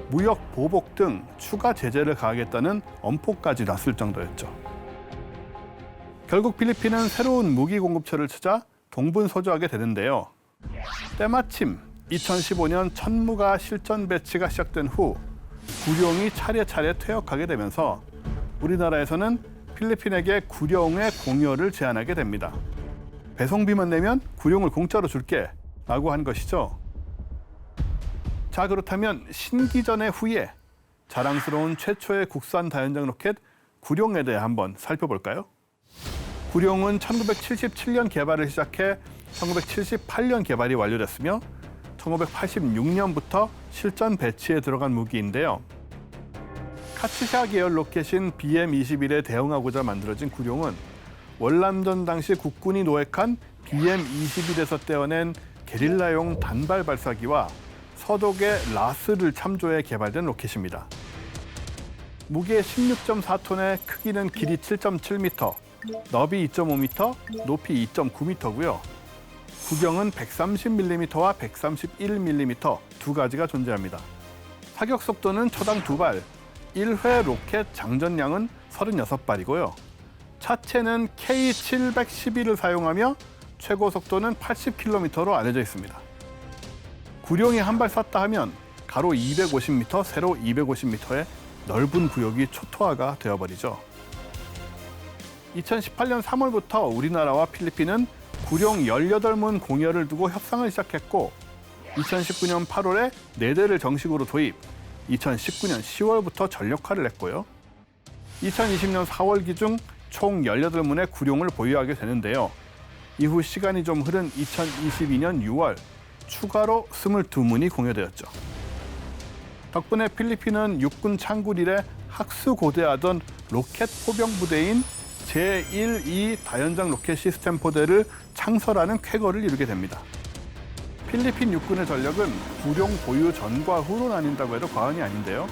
무역 보복 등 추가 제재를 가하겠다는 엄포까지 놨을 정도였죠. 결국 필리핀은 새로운 무기 공급처를 찾아 동분서주하게 되는데요. 때마침 2015년 천무가 실전 배치가 시작된 후 구룡이 차례차례 퇴역하게 되면서 우리나라에서는 필리핀에게 구룡의 공여를 제안하게 됩니다. 배송비만 내면 구룡을 공짜로 줄게 라고 한 것이죠. 자, 그렇다면 신기전의 후예 자랑스러운 최초의 국산 다연장 로켓 구룡에 대해 한번 살펴볼까요? 구룡은 1977년 개발을 시작해 1978년 개발이 완료됐으며 1986년부터 실전 배치에 들어간 무기인데요. 카츠샤 계열 로켓인 BM-21에 대응하고자 만들어진 구룡은 월남전 당시 국군이 노획한 BM-21에서 떼어낸 게릴라용 단발 발사기와 서독의 라스를 참조해 개발된 로켓입니다. 무게 16.4톤의 크기는 길이 7.7m, 너비 2.5m, 높이 2.9m고요. 구경은 130mm와 131mm 두 가지가 존재합니다. 사격 속도는 초당 2발, 1회 로켓 장전량은 36발이고요. 차체는 K712를 사용하며 최고 속도는 80km로 알려져 있습니다. 구룡이 한 발 쐈다 하면 가로 250m, 세로 250m의 넓은 구역이 초토화가 되어버리죠. 2018년 3월부터 우리나라와 필리핀은 구룡 18문 공여를 두고 협상을 시작했고 2019년 8월에 4대를 정식으로 도입, 2019년 10월부터 전력화를 했고요. 2020년 4월 기준 총 18문의 구룡을 보유하게 되는데요. 이후 시간이 좀 흐른 2022년 6월 추가로 22문이 공여되었죠. 덕분에 필리핀은 육군 창군 이래 학수고대하던 로켓 포병 부대인 제1, 2 다연장 로켓 시스템 포대를 창설하는 쾌거를 이루게 됩니다. 필리핀 육군의 전력은 구룡 보유 전과 후로 나뉜다고 해도 과언이 아닌데요.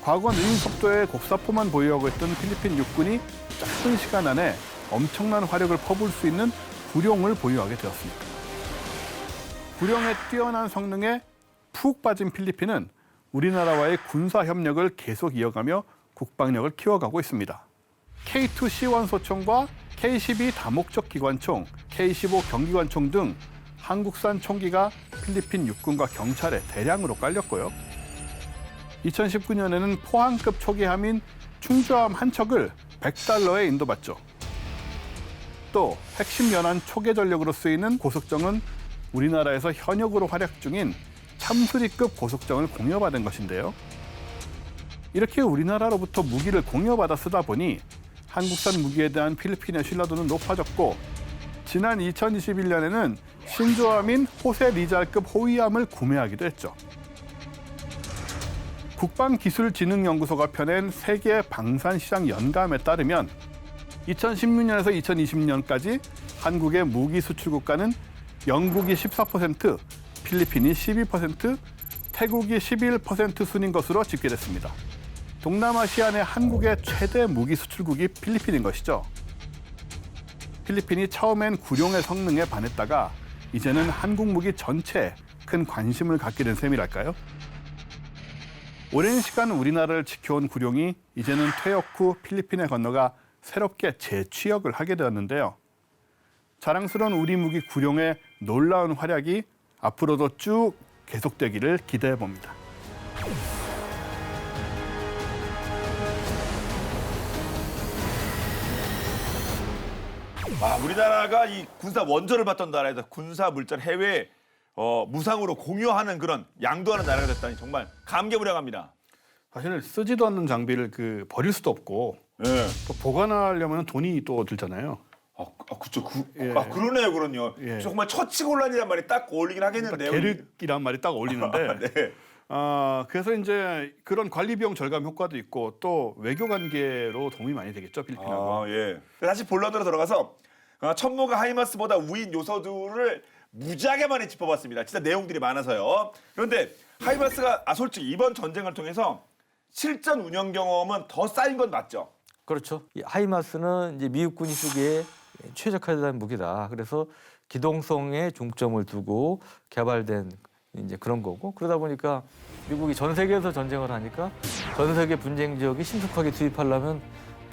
과거 느린 속도의 곡사포만 보유하고 있던 필리핀 육군이 짧은 시간 안에 엄청난 화력을 퍼부을 수 있는 구룡을 보유하게 되었습니다. 구룡의 뛰어난 성능에 푹 빠진 필리핀은 우리나라와의 군사 협력을 계속 이어가며 국방력을 키워가고 있습니다. K2C1 소총과 K12 다목적 기관총, K15 경기관총 등 한국산 총기가 필리핀 육군과 경찰에 대량으로 깔렸고요. 2019년에는 포항급 초기함인 충주함 한 척을 $100에 인도받죠. 또 핵심 연안 초계 전력으로 쓰이는 고속정은 우리나라에서 현역으로 활약 중인 참수리급 고속정을 공여받은 것인데요. 이렇게 우리나라로부터 무기를 공여받아 쓰다 보니 한국산 무기에 대한 필리핀의 신뢰도는 높아졌고 지난 2021년에는 신조함인 호세 리잘급 호위함을 구매하기도 했죠. 국방기술진흥연구소가 펴낸 세계 방산시장 연감에 따르면 2016년에서 2020년까지 한국의 무기 수출 국가는 영국이 14%, 필리핀이 12%, 태국이 11% 순인 것으로 집계됐습니다. 동남아시아 내 한국의 최대 무기 수출국이 필리핀인 것이죠. 필리핀이 처음엔 구룡의 성능에 반했다가 이제는 한국 무기 전체에 큰 관심을 갖게 된 셈이랄까요? 오랜 시간 우리나라를 지켜온 구룡이 이제는 퇴역 후 필리핀에 건너가 새롭게 재취역을 하게 되었는데요. 자랑스러운 우리 무기 구룡의 놀라운 활약이 앞으로도 쭉 계속되기를 기대해 봅니다. 우리나라가 이 군사 원조를 받던 나라에서 군사 물자를 해외 무상으로 공유하는 그런 양도하는 나라가 됐다니 정말 감개무량합니다. 사실 쓰지도 않는 장비를 버릴 수도 없고 예. 또 보관하려면 돈이 또 들잖아요. 그쵸. 예. 그러네요, 그럼요. 예. 정말 처치곤란이란 말이 딱 어울리긴 하겠는데요. 계륵이란 말이 딱 어울리는데 네. 그래서 이제 그런 관리 비용 절감 효과도 있고 또 외교 관계로 도움이 많이 되겠죠, 필리핀하고. 예. 다시 본론으로 들어가서 천모가 하이마스보다 우인 요소들을 무지하게 많이 짚어봤습니다. 진짜 내용들이 많아서요. 그런데 하이마스가 솔직히 이번 전쟁을 통해서 실전 운영 경험은 더 쌓인 건 맞죠? 그렇죠. 이 하이마스는 이제 미국군이 쓰기에 최적화된 무기다. 그래서 기동성에 중점을 두고 개발된 이제 그런 거고 그러다 보니까 미국이 전 세계에서 전쟁을 하니까 전 세계 분쟁 지역에 신속하게 투입하려면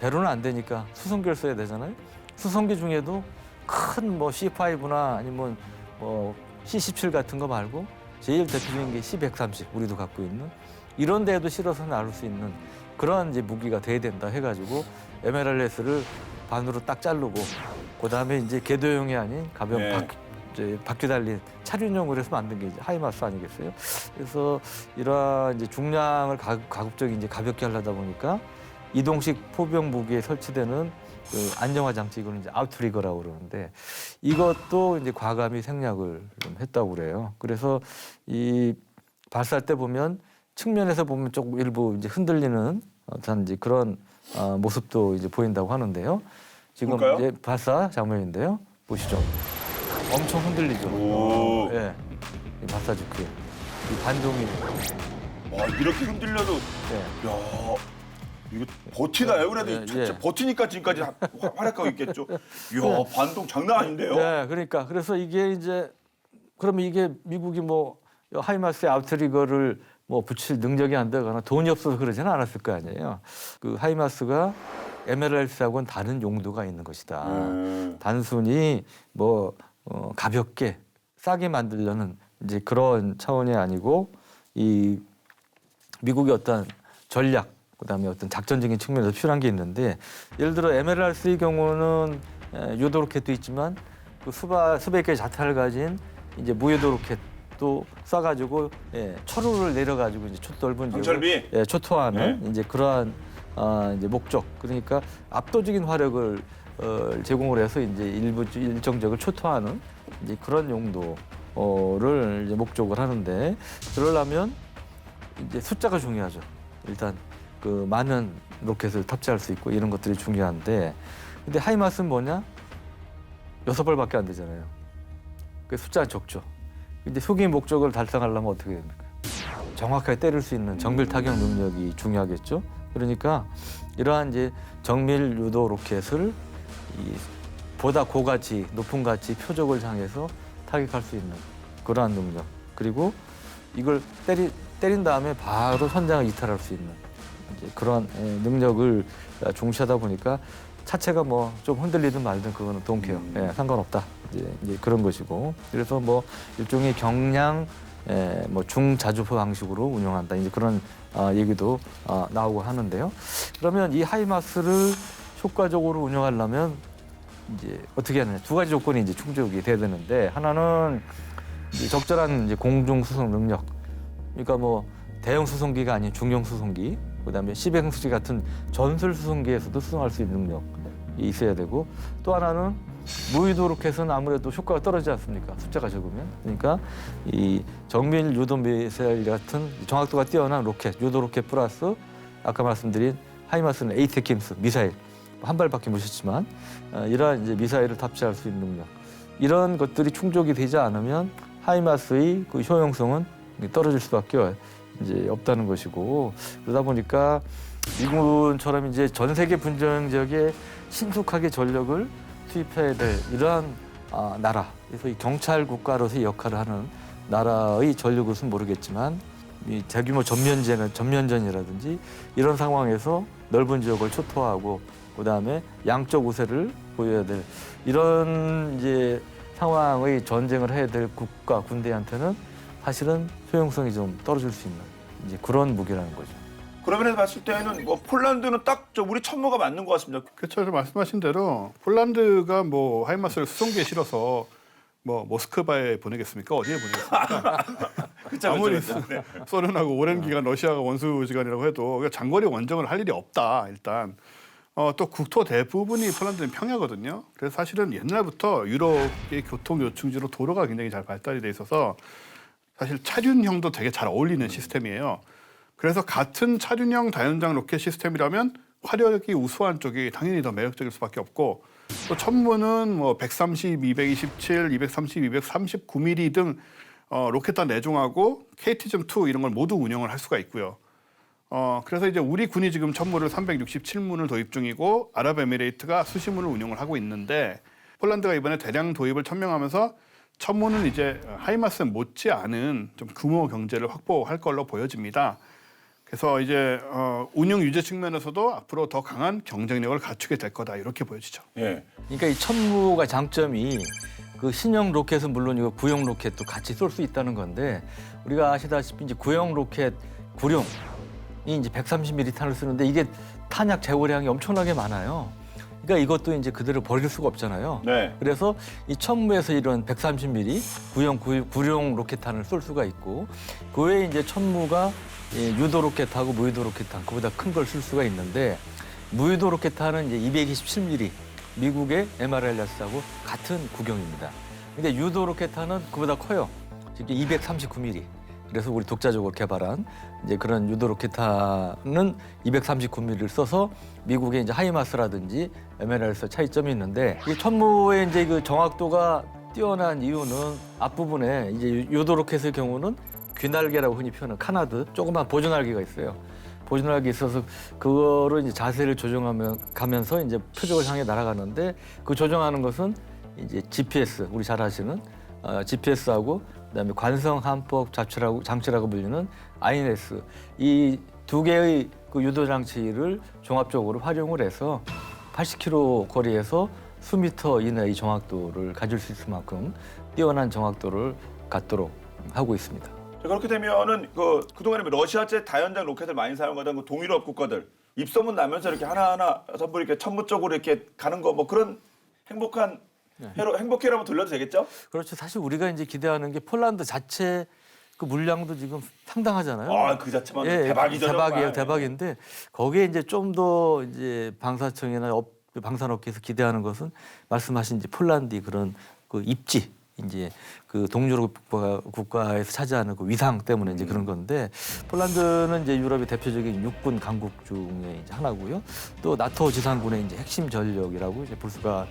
배로는 안 되니까 수송기를 써야 되잖아요. 수송기 중에도 큰 뭐 C5나 아니면 뭐 C17 같은 거 말고 제일 대표적인 게 C130 우리도 갖고 있는 이런 데에도 실어서 나올 수 있는 그런 이제 무기가 돼야 된다 해가지고 MLRS를 반으로 딱 자르고 그다음에 이제 궤도형이 아닌 가벼운 네. 바퀴 달린 차륜형으로 해서 만든 게 이제 하이마스 아니겠어요? 그래서 이러한 이제 중량을 가급적이 이제 가볍게 하려다 보니까 이동식 포병 무기에 설치되는 그 안정화 장치 이거는 이제 아웃트리거라고 그러는데 이것도 이제 과감히 생략을 좀 했다고 그래요. 그래서 이 발사할 때 보면 측면에서 보면 조금 일부 이제 흔들리는 어떤 이제 그런 모습도 이제 보인다고 하는데요. 지금 볼까요? 이제 발사 장면인데요. 보시죠. 엄청 흔들리죠. 오. 예. 이 발사 주크에 이 반동이 이렇게 흔들려도 예. 야 이거 버티나요? 그래도 예, 진짜 예. 버티니까 지금까지 활약하고 있겠죠. 이야 반동 장난 아닌데요? 네, 그러니까 그래서 이게 이제 그러면 이게 미국이 뭐 하이마스의 아웃트리거를 뭐 붙일 능력이 안 되거나 돈이 없어서 그러지는 않았을 거 아니에요. 그 하이마스가 MLRS하고는 다른 용도가 있는 것이다. 단순히 뭐 가볍게 싸게 만들려는 이제 그런 차원이 아니고 이 미국의 어떤 전략 그다음에 어떤 작전적인 측면에서 필요한 게 있는데 예를 들어 MLRS의 경우는 유도 로켓도 있지만 그 수백 개의 자탄을 가진 이제 무유도 로켓도 쏴가지고 초루를 내려가지고 이제 넓은 정찰비? 지역을 초토화하는 이제 그러한 이제 목적 그러니까 압도적인 화력을 제공을 해서 이제 일정 지역을 초토화하는 이제 그런 용도를 이제 목적을 하는데 그러려면 이제 숫자가 중요하죠. 일단 그 많은 로켓을 탑재할 수 있고 이런 것들이 중요한데 근데 하이마스는 뭐냐? 6발밖에 안 되잖아요. 그 숫자는 적죠. 근데 소기의 목적을 달성하려면 어떻게 됩니까? 정확하게 때릴 수 있는 정밀 타격 능력이 중요하겠죠. 그러니까 이러한 이제 정밀 유도 로켓을 보다 고가치, 높은 가치 표적을 향해서 타격할 수 있는 그러한 능력. 그리고 이걸 때린 다음에 바로 현장을 이탈할 수 있는 이제 그런 능력을 중시하다 보니까 차체가 뭐 좀 흔들리든 말든 그거는 동케어 상관없다 이제 그런 것이고 그래서 뭐 일종의 경량 뭐 중자주포 방식으로 운영한다 이제 그런 얘기도 나오고 하는데요. 그러면 이 하이마스를 효과적으로 운영하려면 이제 어떻게 하느냐 두 가지 조건이 이제 충족이 돼야 되는데 하나는 이제 적절한 이제 공중 수송 능력 그러니까 뭐 대형 수송기가 아닌 중형 수송기 그다음에 시뱅수지 같은 전술 수송기에서도 수송할 수 있는 능력이 있어야 되고 또 하나는 무유도 로켓은 아무래도 효과가 떨어지지 않습니까? 숫자가 적으면. 그러니까 이 정밀 유도 미사일 같은 정확도가 뛰어난 로켓, 유도 로켓 플러스 아까 말씀드린 하이마스는 에이테킴스 미사일 한 발밖에 못 쐈지만 이러한 이제 미사일을 탑재할 수 있는 능력 이런 것들이 충족이 되지 않으면 하이마스의 그 효용성은 떨어질 수밖에 이제 없다는 것이고 그러다 보니까 미군처럼 이제 전 세계 분쟁 지역에 신속하게 전력을 투입해야 될 이러한 나라, 그래서 이 경찰 국가로서의 역할을 하는 나라의 전력으로는 모르겠지만 이 대규모 전면전이라든지 이런 상황에서 넓은 지역을 초토화하고 그다음에 양적 우세를 보여야 될 이런 이제 상황의 전쟁을 해야 될 국가 군대한테는 사실은 효용성이 좀 떨어질 수 있는 이제 그런 무기라는 거죠. 그러면 봤을 때는 뭐 폴란드는 딱 저 우리 천모가 맞는 것 같습니다. 그렇죠. 말씀하신 대로 폴란드가 뭐 하이마스를 수송기에 실어서 뭐 모스크바에 보내겠습니까? 어디에 보내겠습니까? 그쵸, 아무리 그쵸, 그쵸. 네. 소련하고 오랜 기간 러시아가 원수지간이라고 해도 장거리 원정을 할 일이 없다. 일단 또 국토 대부분이 폴란드는 평야거든요. 그래서 사실은 옛날부터 유럽의 교통 요충지로 도로가 굉장히 잘 발달이 돼 있어서 사실 차륜형도 되게 잘 어울리는 시스템이에요. 그래서 같은 차륜형 다연장 로켓 시스템이라면 화력이 우수한 쪽이 당연히 더 매력적일 수밖에 없고 또 천문은 뭐 130, 227, 230, 239mm 등 로켓단 내종하고 KT즘-2 이런 걸 모두 운영을 할 수가 있고요. 그래서 이제 우리 군이 지금 천문을 367문을 도입 중이고 아랍에미레이트가 수시문을 운영을 하고 있는데 폴란드가 이번에 대량 도입을 천명하면서 천문은 이제 하이마스 못지않은 좀 규모 경제를 확보할 걸로 보여집니다. 그래서 이제 운영 유지 측면에서도 앞으로 더 강한 경쟁력을 갖추게 될 거다 이렇게 보여지죠. 예. 그러니까 이 천무가 장점이 그 신형 로켓은 물론이고 구형 로켓도 같이 쏠 수 있다는 건데 우리가 아시다시피 이제 구형 로켓 구룡이 이제 130mm 탄을 쓰는데 이게 탄약 재고량이 엄청나게 많아요. 그러니까 이것도 이제 그대로 버릴 수가 없잖아요. 네. 그래서 이 천무에서 이런 130mm 구룡 로켓탄을 쏠 수가 있고 그 외에 이제 천무가 유도 로켓하고 무유도 로켓탄 그보다 큰 걸 쓸 수가 있는데 무유도 로켓탄은 이제 227mm 미국의 MRLS하고 같은 구경입니다. 근데 유도 로켓탄은 그보다 커요. 이게 239mm. 그래서 우리 독자적으로 개발한 이제 그런 유도 로켓탄은 239mm를 써서 미국의 이제 하이마스라든지 MLRS 차이점이 있는데 이 천무의 이제 그 정확도가 뛰어난 이유는 앞부분에 이제 유도 로켓의 경우는 귀날개라고 흔히 표현하는 카나드 조그만 보조날개가 있어요. 보조날개 있어서 그거를 이제 자세를 조정하면서 이제 표적을 향해 날아가는데 그 조정하는 것은 이제 GPS 우리 잘 아시는 GPS하고 그다음에 관성 함법 장치라고 불리는 INS 이 두 개의 그 유도 장치를 종합적으로 활용을 해서 80km 거리에서 수미터 이내의 정확도를 가질 수 있을 만큼 뛰어난 정확도를 갖도록 하고 있습니다. 자, 그렇게 되면은 그동안에 러시아제 다연장 로켓을 많이 사용하던 그 동유럽 국가들 입소문 나면서 이렇게 하나하나 전부 이렇게 천무 쪽으로 이렇게 가는 거 뭐 그런 행복한 행복해라고 돌려도 되겠죠? 그렇죠. 사실 우리가 이제 기대하는 게 폴란드 자체 그 물량도 지금 상당하잖아요. 아, 그 자체만 대박이죠. 대박이에요, 정말. 대박인데 거기에 이제 좀 더 이제 방사청이나 방산업계에서 기대하는 것은 말씀하신 이제 폴란드 그런 그 입지 이제 그 동유럽 국가에서 차지하는 그 위상 때문에 이제 그런 건데 폴란드는 이제 유럽의 대표적인 육군 강국 중에 이제 하나고요. 또 나토 지상군의 이제 핵심 전력이라고 이제 볼 수가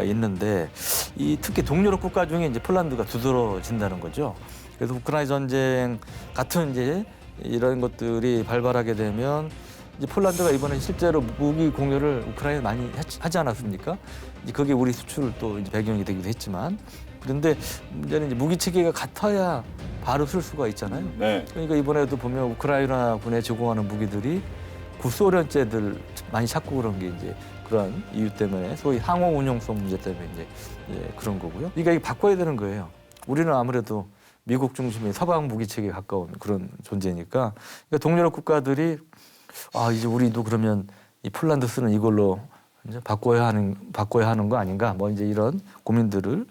있는데 이 특히 동유럽 국가 중에 이제 폴란드가 두드러진다는 거죠. 그래서 우크라이나 전쟁 같은 이제 이런 것들이 발발하게 되면 이제 폴란드가 이번에 실제로 무기 공여를 우크라이나에 많이 하지 않았습니까? 이제 그게 우리 수출 또 이제 배경이 되기도 했지만 그런데 문제는 이제 무기 체계가 같아야 바로 쓸 수가 있잖아요. 네. 그러니까 이번에도 보면 우크라이나 군에 제공하는 무기들이 구소련제들 많이 찾고 그런 게 이제 그런 이유 때문에 소위 항호 운용성 문제 때문에 이제 그런 거고요. 그러니까 이게 바꿔야 되는 거예요. 우리는 아무래도 미국 중심의 서방 무기 체계에 가까운 그런 존재니까 그러니까 동유럽 국가들이 이제 우리도 그러면 이 폴란드 쓰는 이걸로 이제 바꿔야 하는 거 아닌가? 뭐 이제 이런 고민들을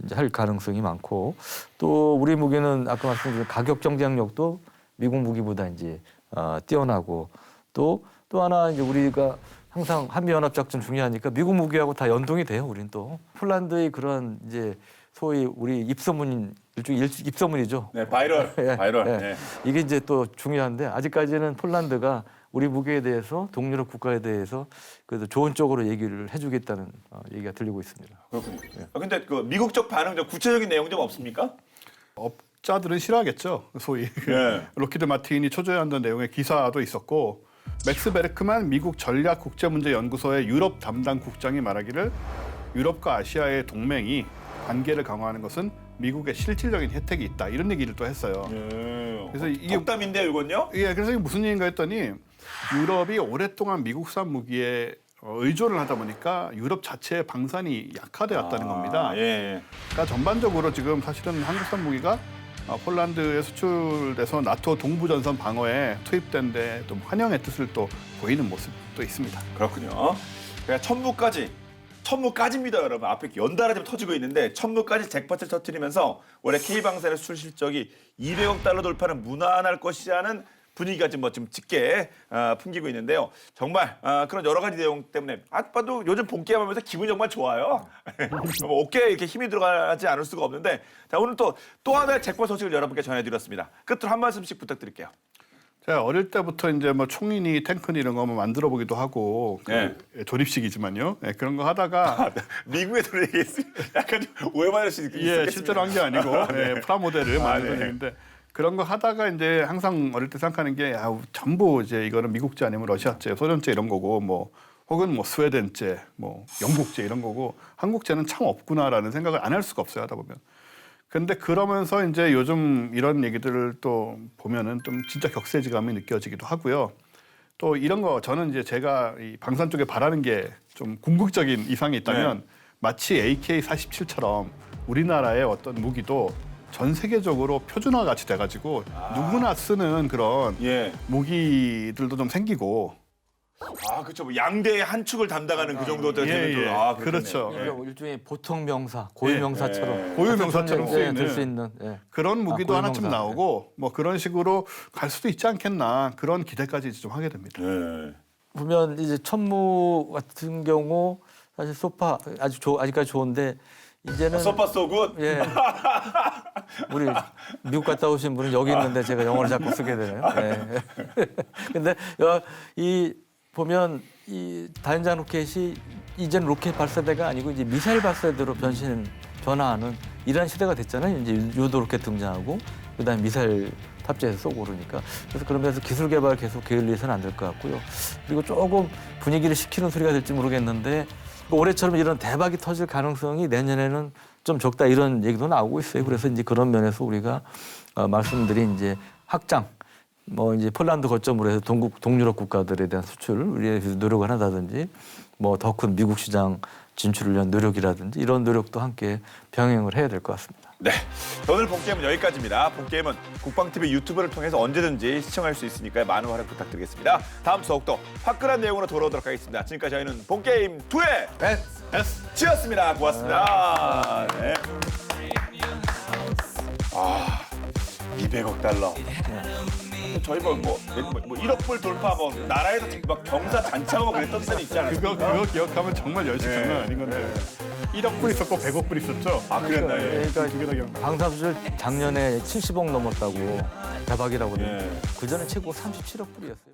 이제 할 가능성이 많고 또 우리 무기는 아까 말씀드린 가격 경쟁력도 미국 무기보다 이제 뛰어나고 또 하나 이제 우리가 항상 한미연합작전 중요하니까 미국 무기하고 다 연동이 돼요. 우리는 또 폴란드의 그런 이제 소위 우리 입소문 일종의 입소문이죠. 네, 바이럴. 바이럴. 예. 네. 이게 이제 또 중요한데 아직까지는 폴란드가 우리 무기에 대해서 동유럽 국가에 대해서 그래도 좋은 쪽으로 얘기를 해주겠다는 얘기가 들리고 있습니다. 그렇군요. 근데 그 미국 쪽 반응 좀 구체적인 내용 좀 없습니까? 업자들은 싫어하겠죠. 소위 네. 로키드 마틴이 초조해한다는 내용의 기사도 있었고 맥스 베르크만 미국 전략국제문제연구소의 유럽 담당 국장이 말하기를 유럽과 아시아의 동맹이 관계를 강화하는 것은 미국의 실질적인 혜택이 있다 이런 얘기를 또 했어요. 그래서 이게 덕담인데요, 이건요? 예, 그래서 이게 무슨 얘기인가 했더니 유럽이 오랫동안 미국산 무기에 의존을 하다 보니까 유럽 자체의 방산이 약화되었다는 겁니다. 예. 그러니까 전반적으로 지금 사실은 한국산 무기가 폴란드에 수출돼서 나토 동부전선 방어에 투입된 데 좀 환영의 뜻을 또 보이는 모습도 있습니다. 그렇군요. 그러니까 천무까지입니다, 여러분. 앞에 연달아 지금 터지고 있는데 천무까지 잭팟을 터뜨리면서 올해 K방산의 수출 실적이 200억 달러 돌파는 무난할 것이라는 분위기가 지금 좀 짙게 풍기고 있는데요. 정말 그런 여러 가지 내용 때문에 봐도 요즘 본게임하면서 기분이 정말 좋아요. 뭐 어깨에 이렇게 힘이 들어가지 않을 수가 없는데 자, 오늘 또 하나의 잭팟 소식을 여러분께 전해드렸습니다. 끝으로 한 말씀씩 부탁드릴게요. 제가 어릴 때부터 이제 뭐 총이니 탱크니 이런 거 만들어 보기도 하고 네. 조립식이지만요. 그런 거 하다가 미국에서 얘기했으면 약간 좀 오해받을 수 있겠습니다. 실제로 한 게 아니고 프라모델을 만든 적인데 그런 거 하다가 이제 항상 어릴 때 생각하는 게 전부 이제 이거는 미국제 아니면 러시아제, 소련제 이런 거고 뭐 혹은 뭐 스웨덴제, 뭐 영국제 이런 거고 한국제는 참 없구나라는 생각을 안 할 수가 없어요. 하다 보면. 근데 그러면서 이제 요즘 이런 얘기들을 또 보면은 좀 진짜 격세지감이 느껴지기도 하고요. 또 이런 거 저는 이제 제가 이 방산 쪽에 바라는 게 좀 궁극적인 이상이 있다면 마치 AK-47처럼 우리나라의 어떤 무기도 전 세계적으로 표준화 같이 돼가지고 누구나 쓰는 그런 무기들도 좀 생기고. 그렇죠. 뭐 양대의 한 축을 담당하는 그 정도 되는 그렇죠. 그러니까 일종의 보통 명사, 고유 명사처럼 고유 명사처럼 쓸 수 있는 그런 무기도 고유 하나쯤 명사. 나오고 뭐 그런 식으로 갈 수도 있지 않겠나 그런 기대까지 좀 하게 됩니다. 보면 이제 천무 같은 경우 사실 소파 아직까지 좋은데 이제는 소파 쏘굿. 예. 우리 미국 갔다 오신 분은 여기 있는데 제가 영어를 자꾸 쓰게 되네요. 근데 이 보면 이 다연장 로켓이 이제는 로켓 발사대가 아니고 이제 미사일 발사대로 변화하는 이런 시대가 됐잖아요. 이제 유도 로켓 등장하고 그다음에 미사일 탑재해서 쏘고 그러니까 그래서 그러면서 기술 개발 계속 게을리해서는 안 될 것 같고요. 그리고 조금 분위기를 식히는 소리가 될지 모르겠는데 올해처럼 이런 대박이 터질 가능성이 내년에는 좀 적다 이런 얘기도 나오고 있어요. 그래서 이제 그런 면에서 우리가 말씀드린 이제 확장 뭐 이제 폴란드 거점으로 해서 동유럽 국가들에 대한 수출을 위해서 노력을 한다든지 뭐 더 큰 미국 시장 진출을 위한 노력이라든지 이런 노력도 함께 병행을 해야 될 것 같습니다. 네, 오늘 본게임은 여기까지입니다. 본게임은 국방TV 유튜브를 통해서 언제든지 시청할 수 있으니까 많은 활약 부탁드리겠습니다. 다음 주 더욱더 화끈한 내용으로 돌아오도록 하겠습니다. 지금까지 저희는 본게임 2의 S였습니다. 고맙습니다. 네. 200억 달러. 저희 뭐 1억 불 돌파 뭐 나라에서 막 경사 잔치하고 막 그랬던 때는 있지 않았습니까? 그거 기억하면 정말 열심히 장난 아닌 건데 1억 불 있었고 100억 불 있었죠. 아 그랬나요? 예. 그러니까 두개 다 기억나. 방사 수출 작년에 70억 넘었다고 대박이라고 그러는데 예. 그 전에 최고 37억 불이었어요.